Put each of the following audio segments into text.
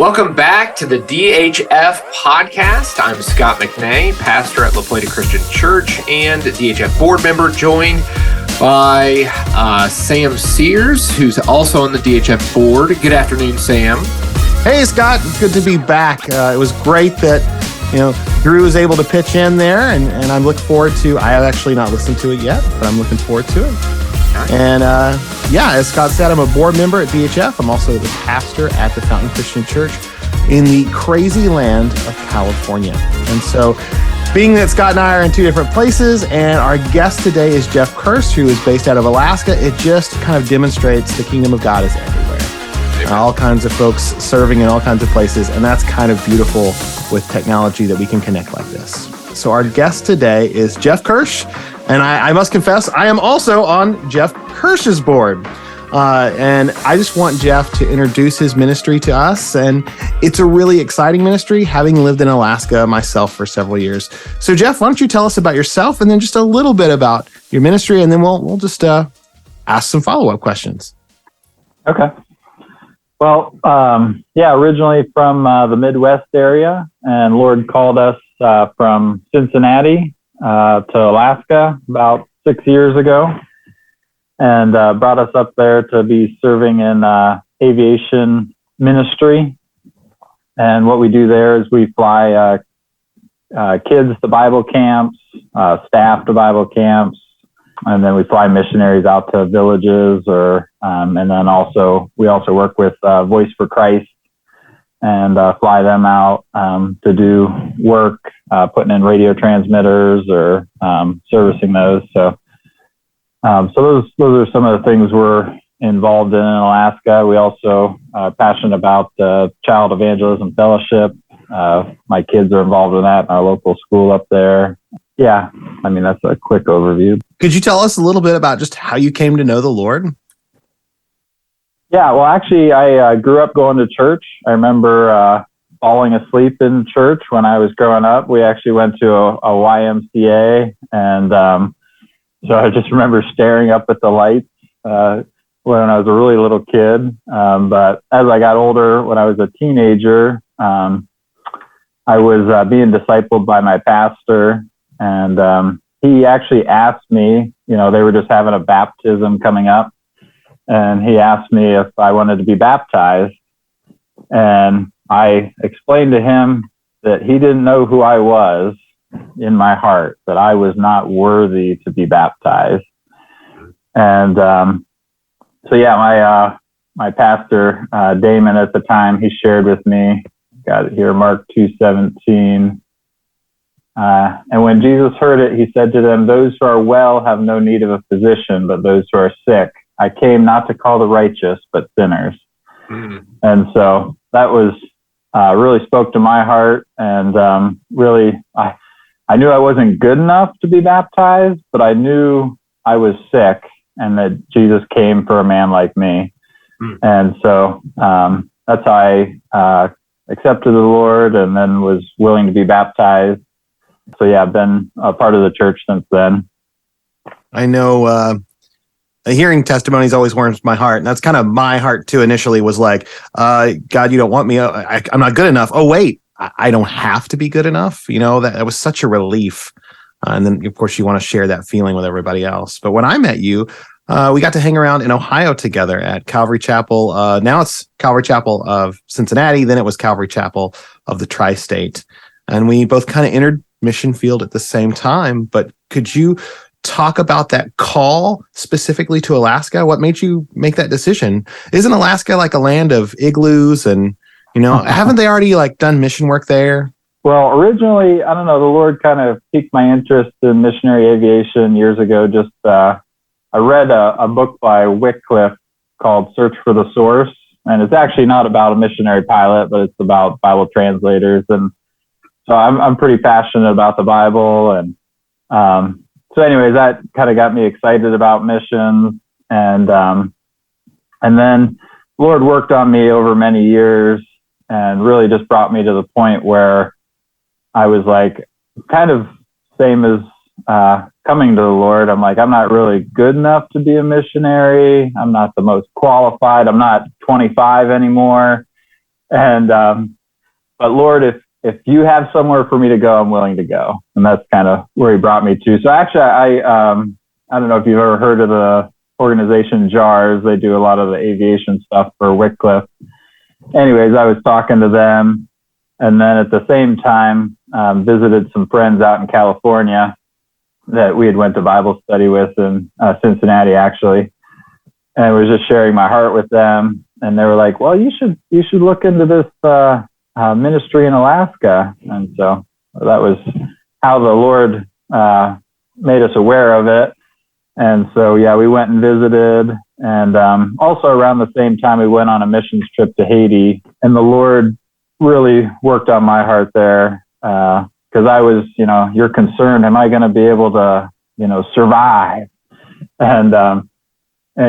Welcome back to the DHF podcast. I'm Scott McNay, pastor at La Plata Christian Church and DHF board member, joined by Sam Sears, who's also on the DHF board. Good afternoon, Sam. Hey, Scott. Good to be back. It was great that Drew was able to pitch in there, and I look forward to. I have actually not listened to it yet, but I'm looking forward to it. Nice. And as Scott said, I'm a board member at DHF. I'm also the pastor at the Fountain Christian Church in the crazy land of California. And so, being that Scott and I are in two different places, and our guest today is Jeff Kirsch, who is based out of Alaska, it just kind of demonstrates the kingdom of God is everywhere. All kinds of folks serving in all kinds of places, and that's kind of beautiful with technology that we can connect like this. So our guest today is Jeff Kirsch, and I must confess, I am also on Jeff Kirsch's board. And I just want Jeff to introduce his ministry to us, and it's a really exciting ministry, having lived in Alaska myself for several years. So Jeff, why don't you tell us about yourself, and then just a little bit about your ministry, and then we'll just ask some follow-up questions. Okay. Well, originally from the Midwest area, and Lord called us from Cincinnati to Alaska about 6 years ago, and brought us up there to be serving in aviation ministry. And what we do there is we fly kids to Bible camps, staff to Bible camps, and then we fly missionaries out to villages, and then we also work with Voice for Christ and fly them out to do work, putting in radio transmitters or servicing those. So those are some of the things we're involved in Alaska. We also are passionate about Child Evangelism Fellowship. My kids are involved in that in our local school up there. Yeah, that's a quick overview. Could you tell us a little bit about just how you came to know the Lord? Yeah, well, actually, I grew up going to church. I remember falling asleep in church when I was growing up. We actually went to a YMCA, and so I just remember staring up at the lights when I was a really little kid. But as I got older, when I was a teenager, I was being discipled by my pastor, and he actually asked me, they were just having a baptism coming up, and he asked me if I wanted to be baptized. And I explained to him that he didn't know who I was in my heart, that I was not worthy to be baptized. And my pastor, Damon, at the time, he shared with me, got it here, Mark 2:17. And when Jesus heard it, he said to them, "Those who are well have no need of a physician, but those who are sick. I came not to call the righteous, but sinners." Mm-hmm. And so that was really spoke to my heart. And really, I knew I wasn't good enough to be baptized, but I knew I was sick and that Jesus came for a man like me. Mm-hmm. And so that's how I accepted the Lord and then was willing to be baptized. So yeah, I've been a part of the church since then. I know hearing testimonies always warms my heart. And that's kind of my heart too. Initially was like, God, you don't want me. I'm not good enough. Oh, wait, I don't have to be good enough. That was such a relief. And then of course you want to share that feeling with everybody else. But when I met you, we got to hang around in Ohio together at Calvary Chapel. Now it's Calvary Chapel of Cincinnati. Then it was Calvary Chapel of the Tri-State. And we both kind of entered mission field at the same time. But could you talk about that call specifically to Alaska? What made you make that decision? Isn't Alaska like a land of igloos and, haven't they already done mission work there? Well, originally, I don't know, the Lord kind of piqued my interest in missionary aviation years ago. Just, I read a book by Wycliffe called Search for the Source. And it's actually not about a missionary pilot, but it's about Bible translators. And so I'm pretty passionate about the Bible. And so anyways, that kind of got me excited about missions. And then Lord worked on me over many years and really just brought me to the point where I was like, kind of same as coming to the Lord. I'm like, I'm not really good enough to be a missionary. I'm not the most qualified. I'm not 25 anymore. And, but Lord, if you have somewhere for me to go, I'm willing to go. And that's kind of where he brought me to. So actually, I don't know if you've ever heard of the organization JARS. They do a lot of the aviation stuff for Wycliffe. Anyways, I was talking to them, and then at the same time, visited some friends out in California that we had went to Bible study with in Cincinnati, actually. And I was just sharing my heart with them. And they were like, well, you should look into this ministry in Alaska. And so that was how the Lord made us aware of it. And so, yeah, we went and visited. And also around the same time, we went on a missions trip to Haiti. And the Lord really worked on my heart there, because I was, you're concerned, am I going to be able to, survive? And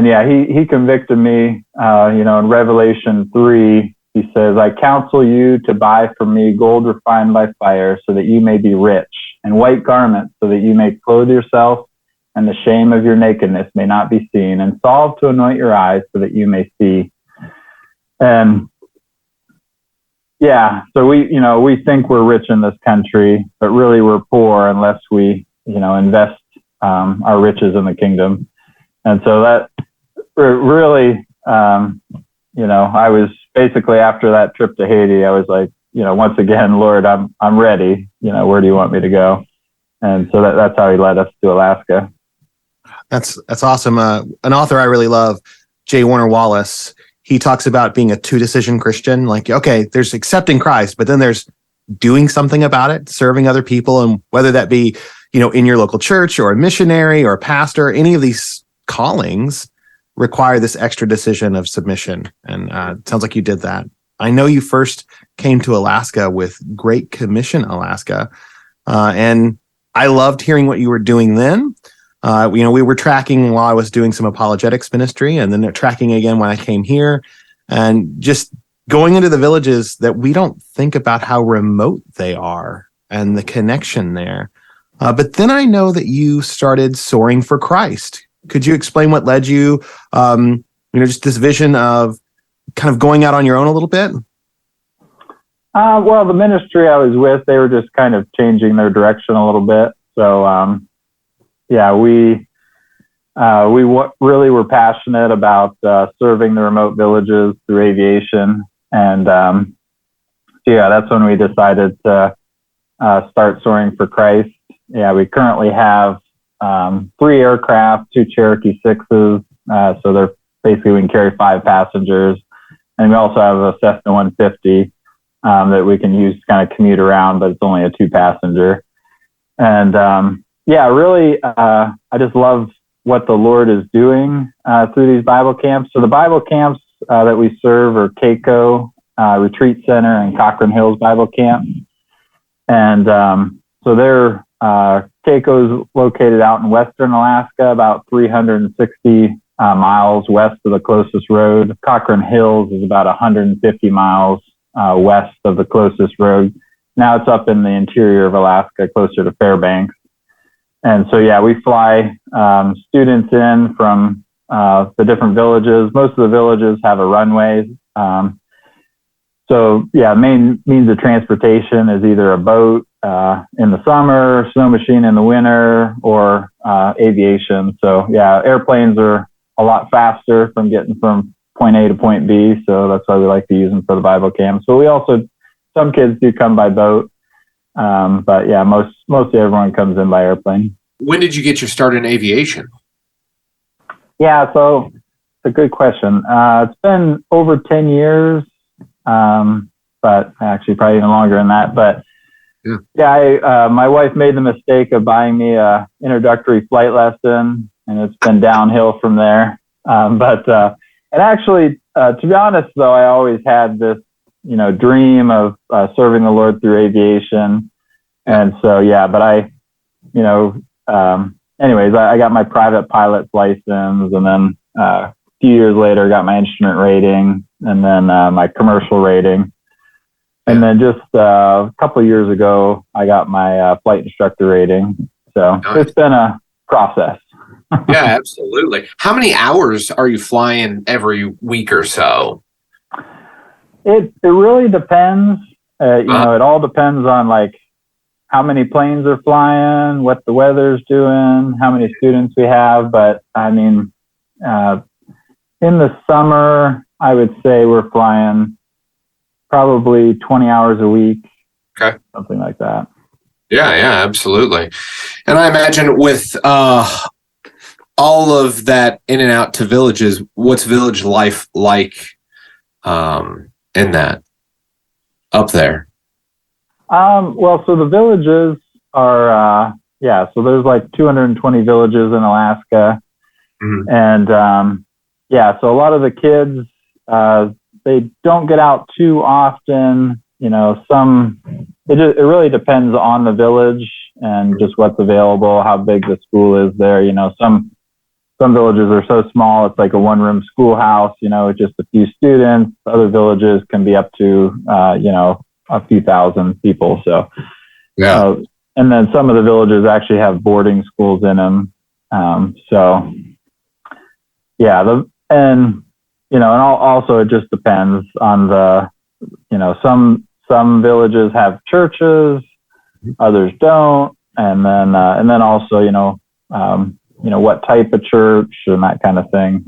yeah, he convicted me, in Revelation 3, he says, I counsel you to buy from me gold refined by fire so that you may be rich, and white garments so that you may clothe yourself, and the shame of your nakedness may not be seen, and salve to anoint your eyes so that you may see. And yeah, so we think we're rich in this country, but really we're poor unless we, invest our riches in the kingdom. And so that really, I was basically, after that trip to Haiti, I was like, once again, Lord, I'm ready. Where do you want me to go? And so that's how he led us to Alaska. That's awesome. An author I really love, J. Warner Wallace, he talks about being a two-decision Christian. Like, okay, there's accepting Christ, but then there's doing something about it, serving other people, and whether that be, in your local church or a missionary or a pastor, any of these callings require this extra decision of submission. And it sounds like you did that. I know you first came to Alaska with Great Commission Alaska, and I loved hearing what you were doing then. We were tracking while I was doing some apologetics ministry, and then tracking again when I came here, and just going into the villages that we don't think about how remote they are and the connection there. But then I know that you started Soaring for Christ. Could you explain what led you, just this vision of kind of going out on your own a little bit? Well, the ministry I was with, they were just kind of changing their direction a little bit. So, we really were passionate about serving the remote villages through aviation. And that's when we decided to start Soaring for Christ. Yeah, we currently have 3 aircraft, 2 Cherokee 6s. So they're basically, we can carry 5 passengers. And we also have a Cessna 150 that we can use to kind of commute around, but it's only a 2-passenger. And really, I just love what the Lord is doing through these Bible camps. So the Bible camps that we serve are Keiko Retreat Center and Cochrane Hills Bible Camp. And so they're Keiko's located out in western Alaska, about 360 miles west of the closest road. Cochrane Hills is about 150 miles west of the closest road. Now it's up in the interior of Alaska, closer to Fairbanks. And so, we fly students in from the different villages. Most of the villages have a runway. Main means of transportation is either a boat in the summer, snow machine in the winter, or aviation. So, airplanes are a lot faster from getting from point A to point B. So that's why we like to use them for the Bible camps. But we also, some kids do come by boat. Mostly everyone comes in by airplane. When did you get your start in aviation? Yeah, so it's a good question. It's been over 10 years, but actually probably even longer than that. But my wife made the mistake of buying me a introductory flight lesson, and it's been downhill from there. To be honest, though, I always had this, dream of serving the Lord through aviation. And so, I got my private pilot's license, and then a few years later, got my instrument rating, and then my commercial rating. And then just a couple of years ago, I got my flight instructor rating. So It's been a process. Yeah, absolutely. How many hours are you flying every week or so? It really depends. You know, it all depends on like how many planes are flying, what the weather's doing, how many students we have. But I mean, in the summer, I would say we're flying probably 20 hours a week. Okay. Something like that. Yeah, absolutely. And I imagine with all of that in and out to villages, what's village life like in that up there? Well, so the villages are, so there's like 220 villages in Alaska. Mm-hmm. And, so a lot of the kids, they don't get out too often. You know, it really depends on the village and just what's available, how big the school is there. You know, some villages are so small, it's like a one-room schoolhouse, you know, with just a few students. Other villages can be up to, a few thousand people. So, and then some of the villages actually have boarding schools in them. And also it just depends on some villages have churches, others don't. And then also, what type of church and that kind of thing,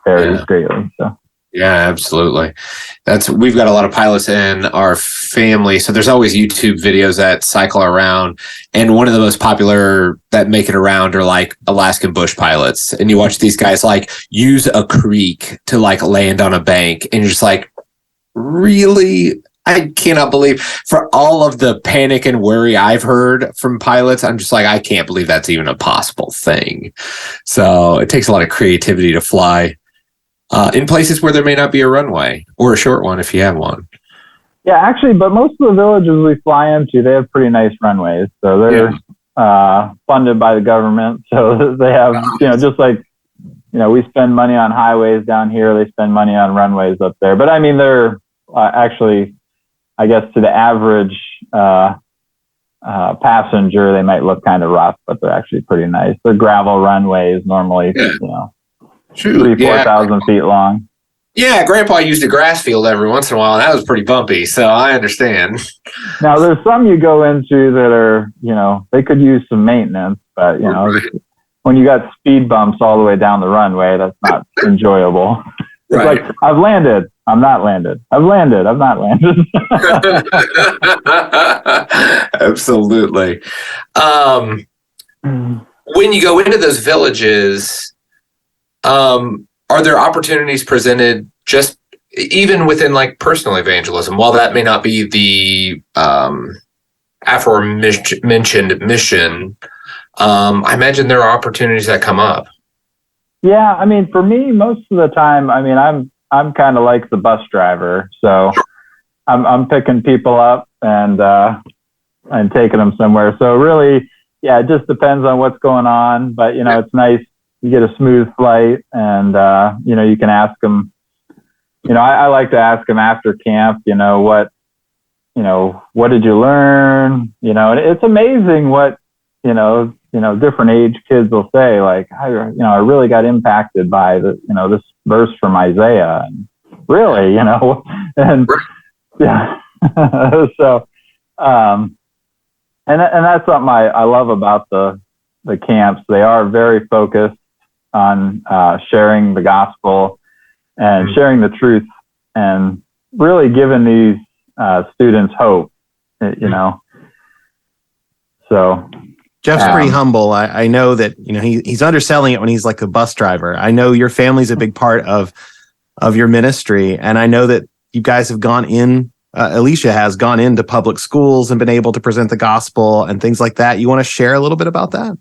varies greatly. So. Yeah, absolutely. We've got a lot of pilots in our family. So there's always YouTube videos that cycle around. And one of the most popular that make it around are like Alaskan bush pilots. And you watch these guys like use a creek to like land on a bank. And you're just like, really? I cannot believe, for all of the panic and worry I've heard from pilots, I'm just like, I can't believe that's even a possible thing. So it takes a lot of creativity to fly in places where there may not be a runway, or a short one if you have one. Yeah, actually, but most of the villages we fly into, they have pretty nice runways. So they're funded by the government. So they have, just like, we spend money on highways down here, they spend money on runways up there. But I mean, they're actually, I guess to the average passenger, they might look kind of rough, but they're actually pretty nice. They're gravel runways normally, 3,000-4,000 feet long. Yeah, Grandpa used a grass field every once in a while, and that was pretty bumpy, so I understand. Now, there's some you go into that are, they could use some maintenance, but, when you got speed bumps all the way down the runway, that's not enjoyable. It's like, I've landed. I'm not landed. I've landed. I'm not landed. Absolutely. When you go into those villages, are there opportunities presented just even within like personal evangelism? While that may not be the aforementioned mission, I imagine there are opportunities that come up. Yeah, I mean, for me, most of the time, I mean, I'm kind of like the bus driver, so I'm picking people up and taking them somewhere. So really, yeah, it just depends on what's going on. But it's nice. You get a smooth flight, and you can ask them. I like to ask them after camp. What did you learn? And it's amazing what different age kids will say. Like, I really got impacted by this verse from Isaiah, and really, and yeah. So, and that's something I love about the camps. They are very focused on sharing the gospel and sharing the truth, and really giving these students hope. So. Jeff's pretty humble. I know that he's underselling it when he's like a bus driver. I know your family's a big part of your ministry, and I know that you guys have gone in. Alicia has gone into public schools and been able to present the gospel and things like that. You want to share a little bit about that?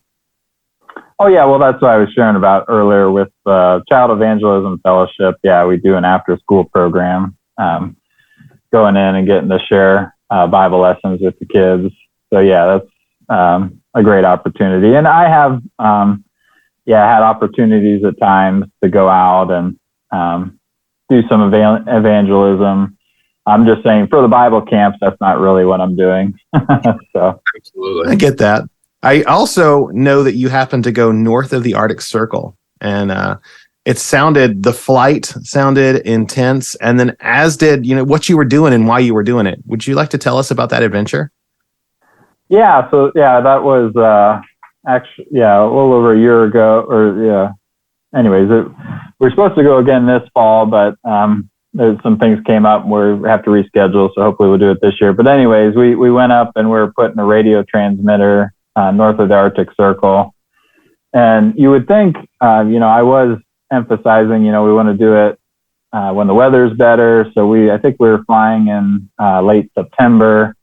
Oh yeah, well that's what I was sharing about earlier with Child Evangelism Fellowship. Yeah, we do an after-school program, going in and getting to share Bible lessons with the kids. So yeah, that's a great opportunity. And I have, had opportunities at times to go out and do some evangelism. I'm just saying, for the Bible camps, that's not really what I'm doing. So absolutely, I get that. I also know that you happen to go north of the Arctic Circle, and the flight sounded intense, and then as did, what you were doing and why you were doing it. Would you like to tell us about that adventure? Yeah. So that was actually, a little over a year ago, anyways, we're supposed to go again this fall, but there's some things came up where we have to reschedule, so hopefully we'll do it this year. But anyways, we went up and we were putting a radio transmitter north of the Arctic Circle. And you would think, I was emphasizing, we want to do it when the weather's better. So I think we were flying in late September.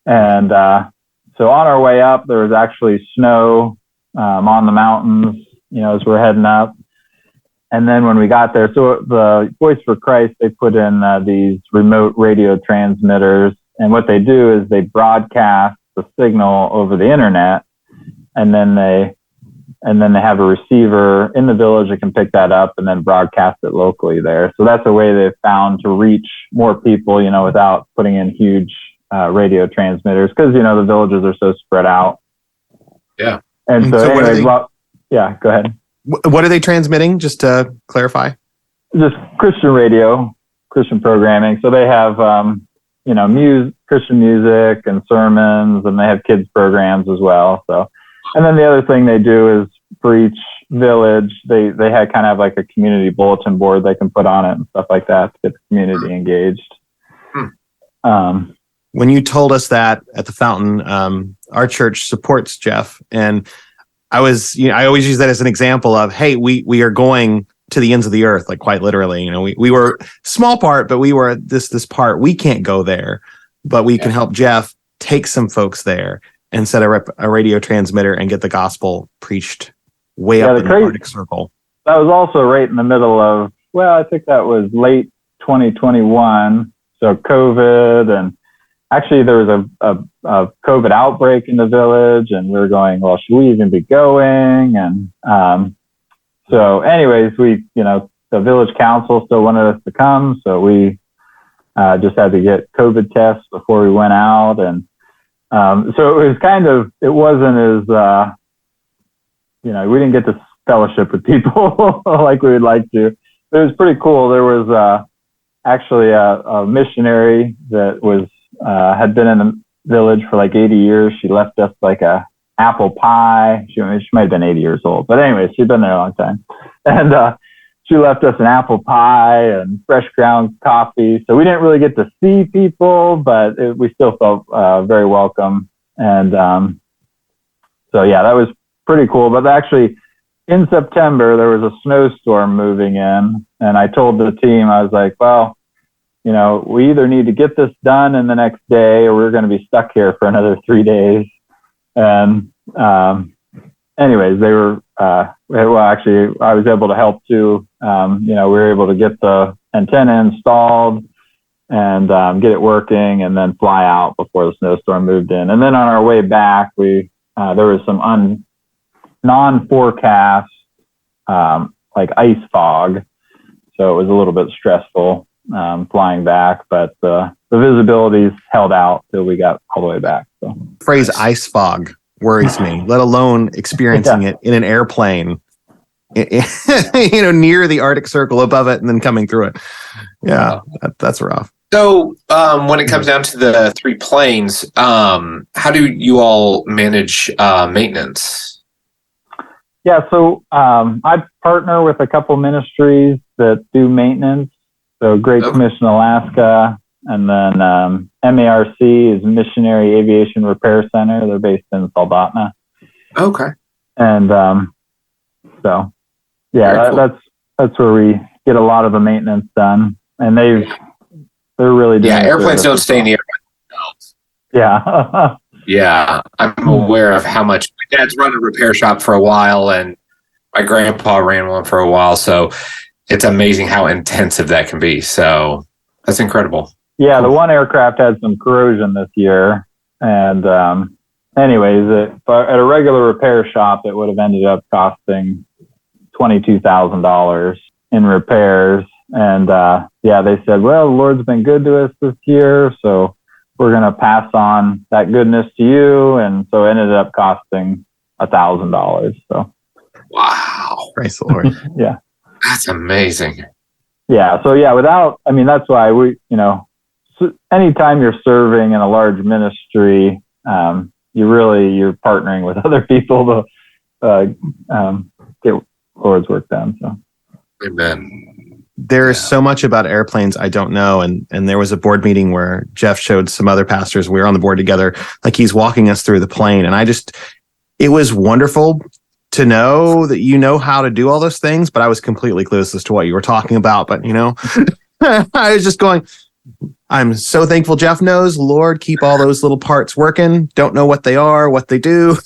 And so on our way up, there was actually snow on the mountains, as we're heading up. And then when we got there, so the Voice for Christ, they put in these remote radio transmitters. And what they do is they broadcast the signal over the internet. And then they have a receiver in the village that can pick that up and then broadcast it locally there. So that's a way they've found to reach more people, without putting in huge radio transmitters, because, the villages are so spread out. Yeah. And so anyways, go ahead. What are they transmitting, just to clarify? Just Christian radio, Christian programming. So they have, Christian music and sermons, and they have kids programs as well. So, and then the other thing they do is for each village, they had kind of like a community bulletin board they can put on it and stuff like that to get the community engaged. When you told us that at the fountain, our church supports Jeff, and I always use that as an example of, hey, we are going to the ends of the earth, like quite literally. We were small part, but we were this part. We can't go there, but we can help Jeff take some folks there and set a radio transmitter and get the gospel preached way up in the Arctic Circle. That was also right in the middle of, I think that was late 2021. So COVID, and actually there was a COVID outbreak in the village, and we were going, well, should we even be going? And so anyways, the village council still wanted us to come. So we just had to get COVID tests before we went out. And so it wasn't as, we didn't get to fellowship with people like we would like to. But it was pretty cool. There was actually a missionary that had been in the village for like 80 years. She left us like a apple pie. She might have been 80 years old, but anyways, she'd been there a long time. And she left us an apple pie and fresh ground coffee. So we didn't really get to see people, but we still felt very welcome. And so that was pretty cool. But actually, in September, there was a snowstorm moving in, and I told the team, I was like, well, we either need to get this done in the next day, or we're going to be stuck here for another 3 days. And anyways, they were, actually, I was able to help too. We were able to get the antenna installed and get it working, and then fly out before the snowstorm moved in. And then on our way back, there was some non-forecast like ice fog, so it was a little bit stressful flying back, but the visibility's held out till we got all the way back. So phrase ice fog worries me, let alone experiencing it in an airplane, near the Arctic Circle, above it, and then coming through it. Yeah, that's rough. So when it comes down to the 3 planes, how do you all manage maintenance? Yeah, so I partner with a couple ministries that do maintenance. So Great Commission Alaska, and then MARC is Missionary Aviation Repair Center. They're based in Soldotna. Okay. And so cool. That's where we get a lot of the maintenance done, and they're really doing. Yeah, airplanes don't stay in the air by themselves. Yeah. Yeah, I'm aware of how much. My dad's run a repair shop for a while, and my grandpa ran one for a while. So it's amazing how intensive that can be. So that's incredible. Yeah, the one aircraft had some corrosion this year. And anyways, but at a regular repair shop, it would have ended up costing $22,000 in repairs. And they said, well, the Lord's been good to us this year, so we're going to pass on that goodness to you. And so it ended up costing $1,000. So wow. Praise the Lord. Yeah. That's amazing. Yeah. So that's why anytime you're serving in a large ministry, you're partnering with other people to get Lord's work done. So, amen. There's so much about airplanes I don't know. And there was a board meeting where Jeff showed some other pastors. We were on the board together. Like, he's walking us through the plane. And it was wonderful to know that you know how to do all those things, but I was completely clueless as to what you were talking about. But, I was just going, I'm so thankful Jeff knows. Lord, keep all those little parts working. Don't know what they are, what they do.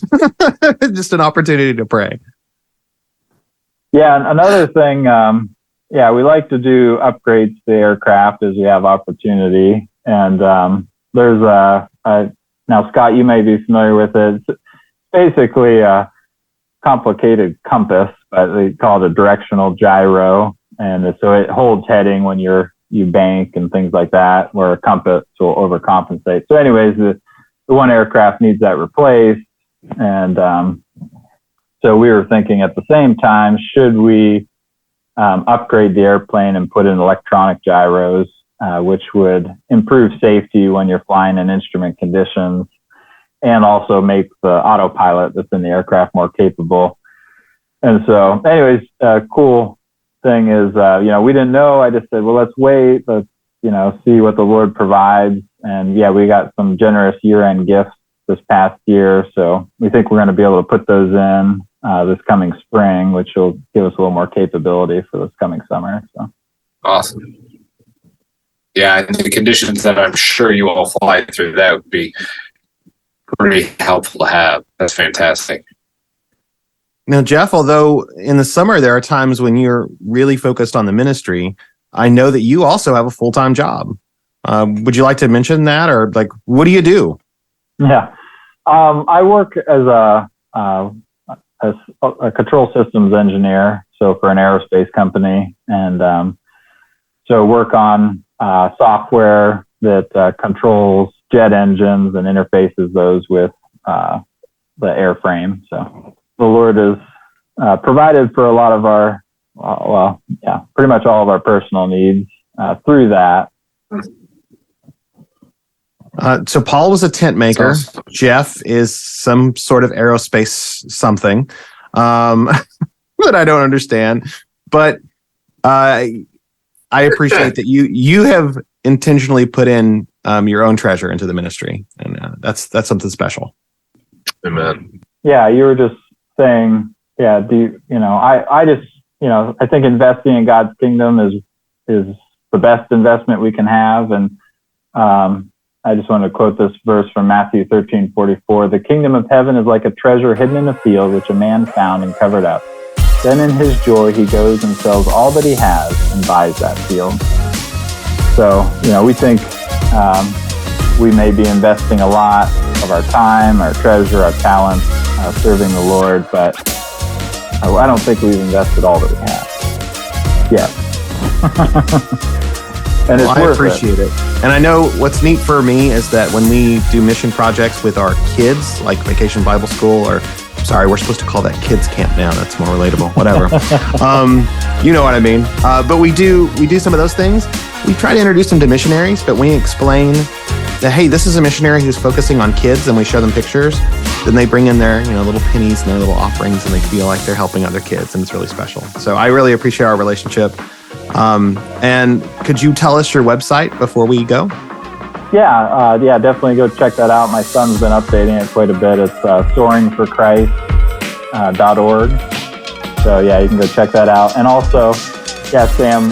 Just an opportunity to pray. Yeah. And another thing, we like to do upgrades to the aircraft as we have opportunity. And there's now, Scott, you may be familiar with it. It's basically a complicated compass, but they call it a directional gyro. And so it holds heading when you bank and things like that, where a compass will overcompensate. So anyways, the one aircraft needs that replaced. And so we were thinking at the same time, should we upgrade the airplane and put in electronic gyros, which would improve safety when you're flying in instrument conditions, and also make the autopilot that's in the aircraft more capable. And so anyways, cool thing is, we didn't know. I just said, well, let's wait. Let's, see what the Lord provides. And we got some generous year-end gifts this past year. So we think we're going to be able to put those in this coming spring, which will give us a little more capability for this coming summer. So awesome. Yeah, and the conditions that I'm sure you all fly through, that would be pretty helpful to have. That's fantastic. Now, Jeff, although in the summer there are times when you're really focused on the ministry, I know that you also have a full-time job. Would you like to mention that, or what do you do? Yeah, I work as a control systems engineer, so for an aerospace company, and so work on software that controls jet engines and interfaces those with the airframe. So the Lord has provided for a lot of our, pretty much all of our personal needs through that. So Paul was a tent maker. Awesome. Jeff is some sort of aerospace something that I don't understand. But I appreciate that you have intentionally put in your own treasure into the ministry, and that's something special. Amen. Yeah, you were just saying, I think investing in God's kingdom is the best investment we can have. And I just wanted to quote this verse from Matthew 13:44. The kingdom of heaven is like a treasure hidden in a field, which a man found and covered up. Then in his joy, he goes and sells all that he has and buys that field. So, we think we may be investing a lot of our time, our treasure, our talents, serving the Lord, but I don't think we've invested all that we have yet. And it's worth appreciate it. And I know what's neat for me is that when we do mission projects with our kids, like Vacation Bible School, or sorry, we're supposed to call that kids camp now. That's more relatable. Whatever. You know what I mean. But we do some of those things. We try to introduce them to missionaries, but we explain that, hey, this is a missionary who's focusing on kids, and we show them pictures. Then they bring in their little pennies and their little offerings, and they feel like they're helping other kids, and it's really special. So I really appreciate our relationship. And could you tell us your website before we go? Yeah, definitely go check that out. My son's been updating it quite a bit. It's soaringforchrist.org. So you can go check that out. And also, Sam,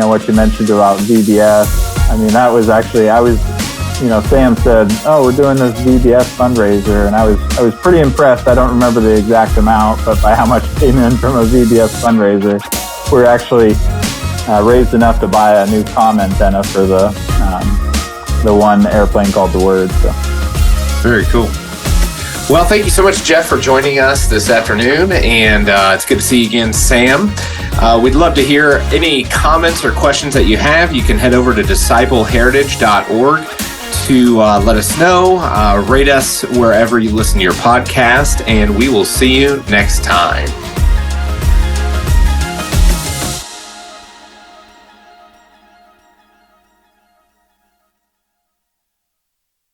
what you mentioned about VBS. I mean, that was actually, Sam said, "Oh, we're doing this VBS fundraiser," and I was pretty impressed. I don't remember the exact amount, but by how much came in from a VBS fundraiser, we're actually raised enough to buy a new comm antenna for the one airplane called the Word. So very cool. Well, thank you so much, Jeff, for joining us this afternoon, and it's good to see you again, Sam. We'd love to hear any comments or questions that you have. You can head over to discipleheritage.org to let us know, rate us wherever you listen to your podcast, and we will see you next time.